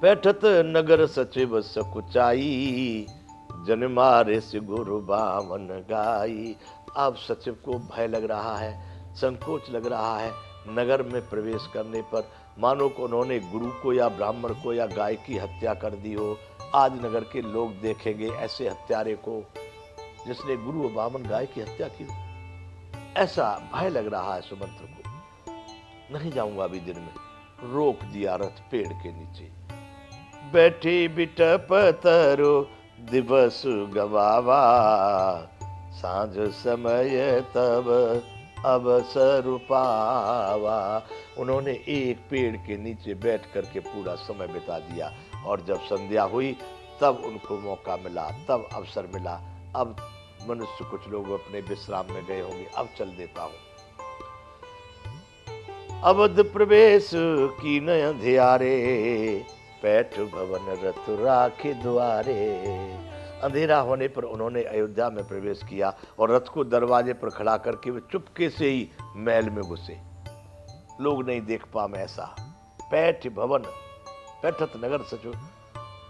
बैठत नगर सचिव सकुचाई, जन मारे से गुरु बामन गाई। अब सचिव को भय लग रहा है, संकोच लग रहा है नगर में प्रवेश करने पर, मानो को उन्होंने गुरु को या ब्राह्मण को या गाय की हत्या कर दी हो। आज नगर के लोग देखेंगे ऐसे हत्यारे को जिसने गुरु और बामन गाय की हत्या की हो। ऐसा भय लग रहा है सुमंत्र को। नहीं जाऊंगा अभी दिन में। रोक दिया रथ पेड़ के नीचे। बैठी बिटप तरो दिवस गवावा, सांझ समय तब अवसर पावा। उन्होंने एक पेड़ के नीचे बैठ करके पूरा समय बिता दिया, और जब संध्या हुई तब उनको मौका मिला, तब अवसर मिला। अब मनुष्य कुछ लोग अपने विश्राम में गए होंगे, अब चल देता हूं। अवध प्रवेश की न अंधियारे, पैठ भवन रथ राखे द्वारे। अंधेरा होने पर उन्होंने अयोध्या में प्रवेश किया और रथ को दरवाजे पर खड़ा करके वे चुपके से ही महल में घुसे। लोग नहीं देख पा में ऐसा। पैठ भवन, पैठत नगर सचिव,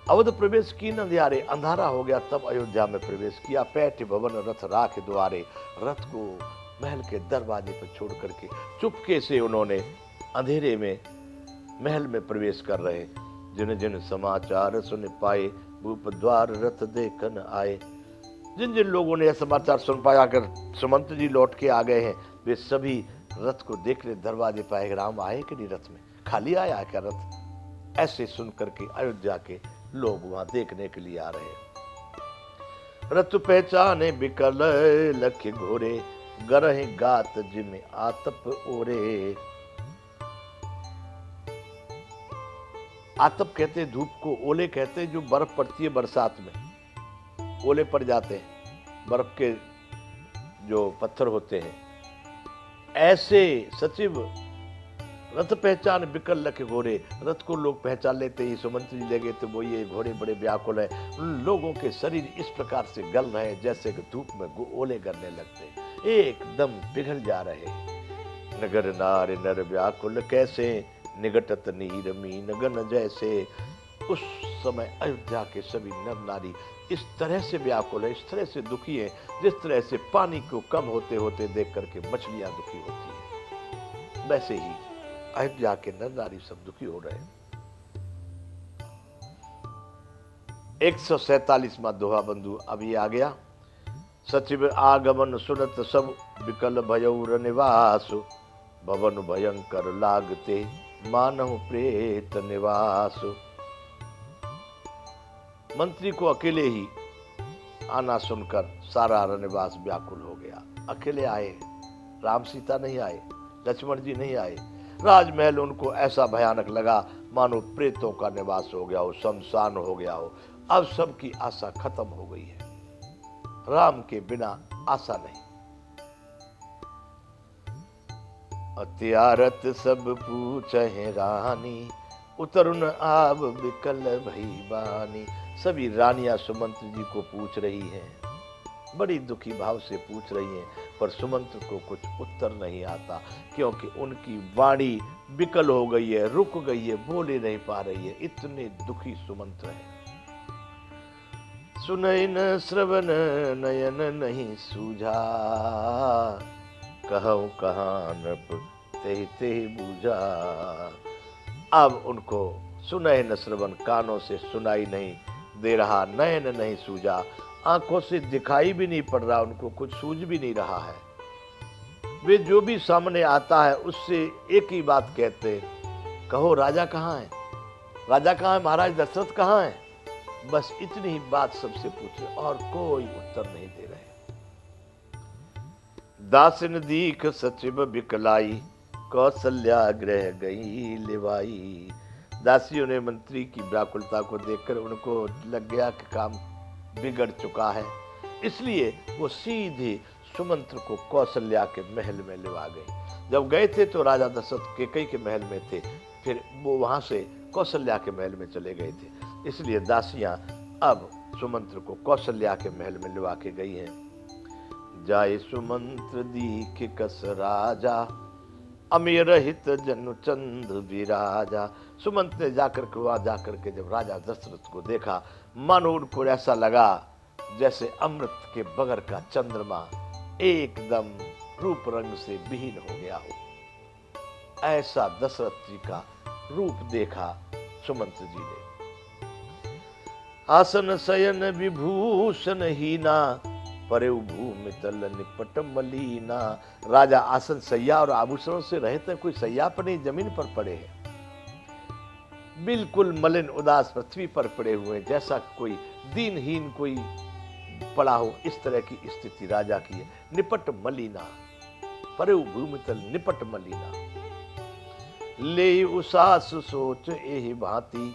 अवध प्रवेश की न अंधियारे, अंधारा हो गया तब अयोध्या में प्रवेश किया। पैठ भवन रथ राख द्वारे, रथ को महल के दरवाजे पर छोड़ करके चुपके से उन्होंने अंधेरे में महल में प्रवेश कर रहे। जिन जिन समाचार सुन पाए, भूप द्वार रथ देखन आए। जिन जिन लोगों ने यह समाचार सुन पाया कर सुमंत्र जी लौट के आ गए हैं, वे सभी रथ को देखने दरवाजे पर आए। राम आए कि नहीं, रथ में खाली आया क्या रथ? ऐसे सुन करके अयोध्या के लोग वहां देखने के लिए आ रहे हैं। रथ पहचाने बिकल लख घोरे, गरह गात जिम आतप ओरे। आतप कहते हैं धूप को, ओले कहते हैं जो बर्फ पड़ती है बरसात में, ओले पड़ जाते हैं, बर्फ के जो पत्थर होते हैं। ऐसे सचिव रथ पहचान बिकल लख घोरे, रथ को लोग पहचान लेते ही सुमंत्र जी लगे तो वो ये घोड़े बड़े व्याकुल है। उन लोगों के शरीर इस प्रकार से गल रहे जैसे कि धूप में ओले गलने लगते, एकदम पिघल जा रहे। नगर नार नर व्याकुल कैसे, निगटत नीर मीन गन जैसे। उस समय अयोध्या के सभी नर नारी इस तरह से व्याकुल है, इस तरह से दुखी है, जिस तरह से पानी को कम होते होते देख करके मछलियां दुखी होती है, वैसे ही अयोध्या के नर नारी सब दुखी हो रहे हैं। 147वां दोहा बंधु अब ये आ गया। सचिव आगमन सुनत सब, विकल भयौर निवास। भवन भयंकर लागते, मानव प्रेत निवास। मंत्री को अकेले ही आना सुनकर सारा रनिवास व्याकुल हो गया। अकेले आए, राम सीता नहीं आए, लक्ष्मण जी नहीं आए। राजमहल उनको ऐसा भयानक लगा मानो प्रेतों का निवास हो गया हो, शमशान हो गया हो। अब सबकी आशा खत्म हो गई है, राम के बिना आशा नहीं। अत्यारत सब पूछे रानी, उतरुन आब बिकल भई बानी। सभी रानियां सुमंत्र जी को पूछ रही हैं, बड़ी दुखी भाव से पूछ रही हैं, पर सुमंत्र को कुछ उत्तर नहीं आता, क्योंकि उनकी वाणी विकल हो गई है, रुक गई है, बोले नहीं पा रही है, इतने दुखी सुमंत्र है। सुनई न श्रवण नयन नहीं सूझा, कहूं कहां नृप तेहि तेहि बूझा। अब उनको सुनई न श्रवण, कानों से सुनाई नहीं दे रहा, नयन नहीं सूझा, आंखों से दिखाई भी नहीं पड़ रहा, उनको कुछ सूझ भी नहीं रहा है। वे जो भी सामने आता है उससे एक ही बात कहते, कहो राजा कहाँ है, राजा कहाँ है, महाराज दशरथ कहाँ है। बस इतनी ही बात सबसे पूछे और कोई उत्तर नहीं दे रहे। दासिन दीख सचिव बिकलाई, कौशल्या गृह गई लिवाई। दासियों ने मंत्री की व्याकुलता को देखकर उनको लग गया कि काम बिगड़ चुका है, इसलिए वो सीधे सुमंत्र को कौशल्या के महल में लिवा गए। जब गए थे तो राजा दशरथ कैकेयी के महल में थे, फिर वो वहां से कौशल्या के महल में चले गए थे, इसलिए दासियां अब सुमंत्र को कौशल्या के महल में लिवा के गई हैं। जाय सुमंत्र दीख कस राजा, अमीर हित जनु चंद विराजा। सुमंत ने जाकर के वहां जाकर के जब राजा दशरथ को देखा, मानो उनको ऐसा लगा जैसे अमृत के बगर का चंद्रमा एकदम रूप रंग से विहीन हो गया हो। ऐसा दशरथ जी का रूप देखा सुमंत जी ने। आसन शयन विभूषण हीना, परेउ भूमि तल निपट मलीना। राजा आसन सैया और आभूषणों से रहित है, कोई सैया पर नहीं, जमीन पर पड़े हैं, बिल्कुल मलिन उदास पृथ्वी पर पड़े हुए, जैसा कोई दीनहीन कोई पड़ा हो, इस तरह की स्थिति राजा की है। निपट मलीना, परेउ भूमि तल निपट मलीना। ले उसास सोच एहि भांति,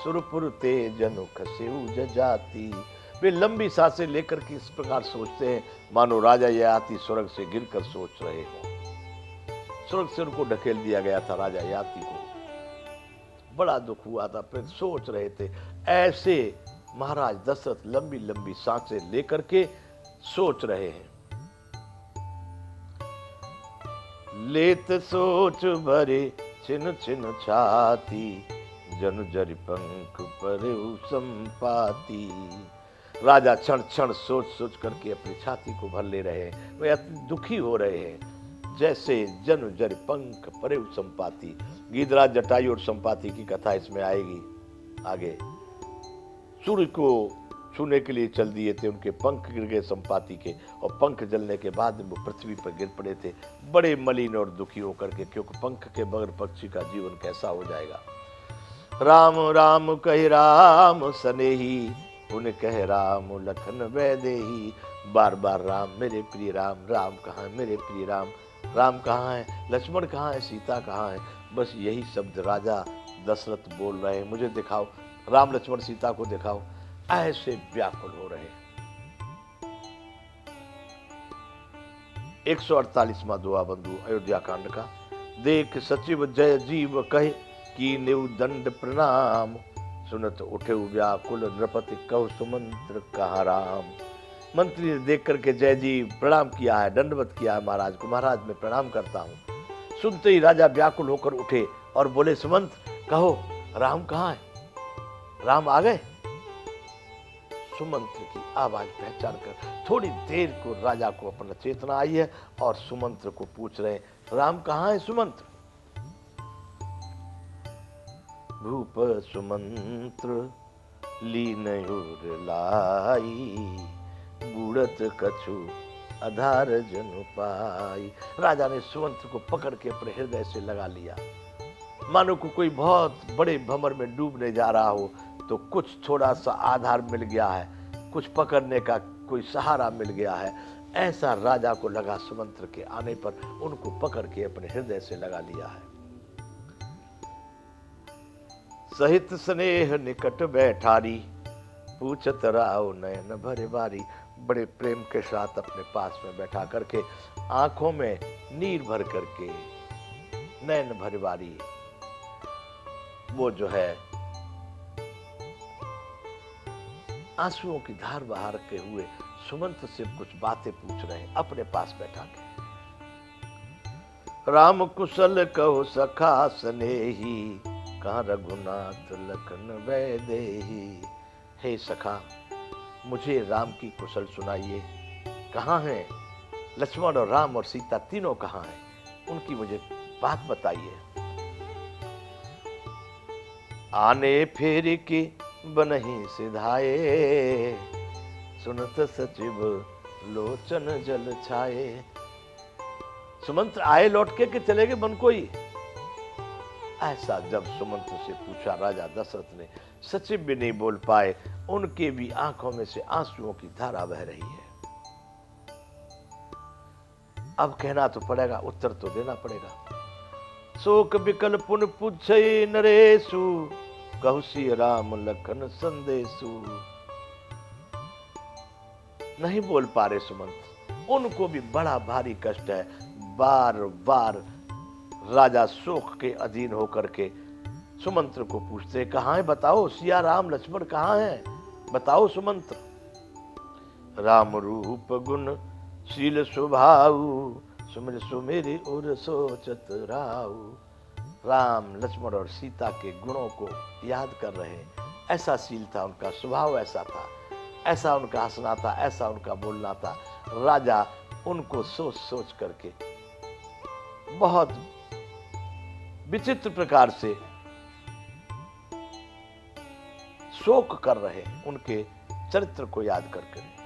सुरपुर ते जनु खसेउ जजाति। वे लंबी सांसें लेकर के इस प्रकार सोचते हैं मानो राजा ययाति स्वर्ग से गिरकर सोच रहे हो। स्वर्ग से उनको ढकेल दिया गया था राजा ययाति को, बड़ा दुख हुआ था, फिर सोच रहे थे। ऐसे महाराज दशरथ लंबी लंबी सांसें लेकर के सोच रहे हैं। लेत सोच भरे छिन छिन छाती, जनु जरि पंख परेउ संपाती। राजा क्षण क्षण सोच सोच करके अपनी छाती को भर ले रहे हैं, वे अति दुखी हो रहे हैं, जैसे जनु जरि पंख परेउ संपाती। गीधराज जटायु और संपाति की कथा इसमें आएगी आगे। सूर्य को छूने के लिए चल दिए थे, उनके पंख गिर गए संपाति के, और पंख जलने के बाद वो पृथ्वी पर गिर पड़े थे, बड़े मलिन और दुखी होकर के, क्योंकि पंख के बगैर पक्षी का जीवन कैसा हो जाएगा। राम राम कहि राम सनेही, उन कह राम लखन वैदेही। बार बार राम मेरे प्रिय राम, राम कहाँ है मेरे प्रिय राम, राम कहाँ है, लक्ष्मण कहाँ है, सीता कहाँ है। बस यही शब्द राजा दशरथ बोल रहे हैं, मुझे दिखाओ, राम लक्ष्मण सीता को दिखाओ। ऐसे व्याकुल हो रहे। 148वां दुआ बंधु अयोध्या कांड का। देख सचिव जय जीव कहे, की नेउ दंड प्रणाम। सुनत उठे व्याकुल नृपति, कहो सुमंत्र कहा राम। मंत्री ने देख करके जय जी प्रणाम किया है, दंडवत किया है महाराज को, महाराज मैं प्रणाम करता हूं। सुनते ही राजा व्याकुल होकर उठे और बोले, सुमंत कहो राम कहाँ है, राम आ गए। सुमंत्र की आवाज पहचान कर थोड़ी देर को राजा को अपना चेतना आई है और सुमंत्र को पूछ रहे हैं, राम कहाँ है सुमंत्र। भूप सुमंत्र लीन लाई, बूढ़त कछु आधार जनु पाई। राजा ने सुमंत्र को पकड़ के अपने हृदय से लगा लिया, मानो को कोई बहुत बड़े भंवर में डूबने जा रहा हो तो कुछ थोड़ा सा आधार मिल गया है, कुछ पकड़ने का कोई सहारा मिल गया है। ऐसा राजा को लगा सुमंत्र के आने पर, उनको पकड़ के अपने हृदय से लगा लिया है। सहित स्नेह निकट बैठारी, पूछत राव नयन भरे बारी। बड़े प्रेम के साथ अपने पास में बैठा करके, आंखों में नीर भर करके, नयन भरे बारी, वो जो है आंसुओं की धार बहार के हुए सुमंत्र से कुछ बातें पूछ रहे हैं अपने पास बैठा के। राम कुशल कहो सखा स्नेही, कहाँ रघुनाथ लखन वैदेही। हे सखा, मुझे राम की कुशल सुनाइए, कहाँ हैं लक्ष्मण और राम और सीता, तीनों कहाँ हैं, उनकी मुझे बात बताइए। आने फेर के बनहि सिधाए, सुनत सचिव लोचन जल छाए। सुमंत्र आए लौट के चले गए बन कोई। ऐसा जब सुमंत्र से पूछा राजा दशरथ ने, सचिव भी नहीं बोल पाए, उनके भी आंखों में से आंसुओं की धारा बह रही है। अब कहना तो पड़ेगा, उत्तर तो देना पड़ेगा। शोक विकल पुन पूछे नरेशु, कहु सिय राम लखन संदेशु। नहीं बोल पा रहे सुमंत्र, उनको भी बड़ा भारी कष्ट है। बार बार राजा शोक के अधीन होकर के सुमंत्र को पूछते, कहाँ है बताओ, सिया राम लक्ष्मण कहाँ है, बताओ सुमंत्र। राम रूप गुण शील स्वभाव, सुमिर सुमिर उर सोचत राऊ। राम लक्ष्मण और सीता के गुणों को याद कर रहे हैं। ऐसा शील था उनका, स्वभाव ऐसा था, ऐसा उनका हंसना था, ऐसा उनका बोलना था। राजा उनको सोच सोच करके बहुत विचित्र प्रकार से शोक कर रहे हैं, उनके चरित्र को याद करके।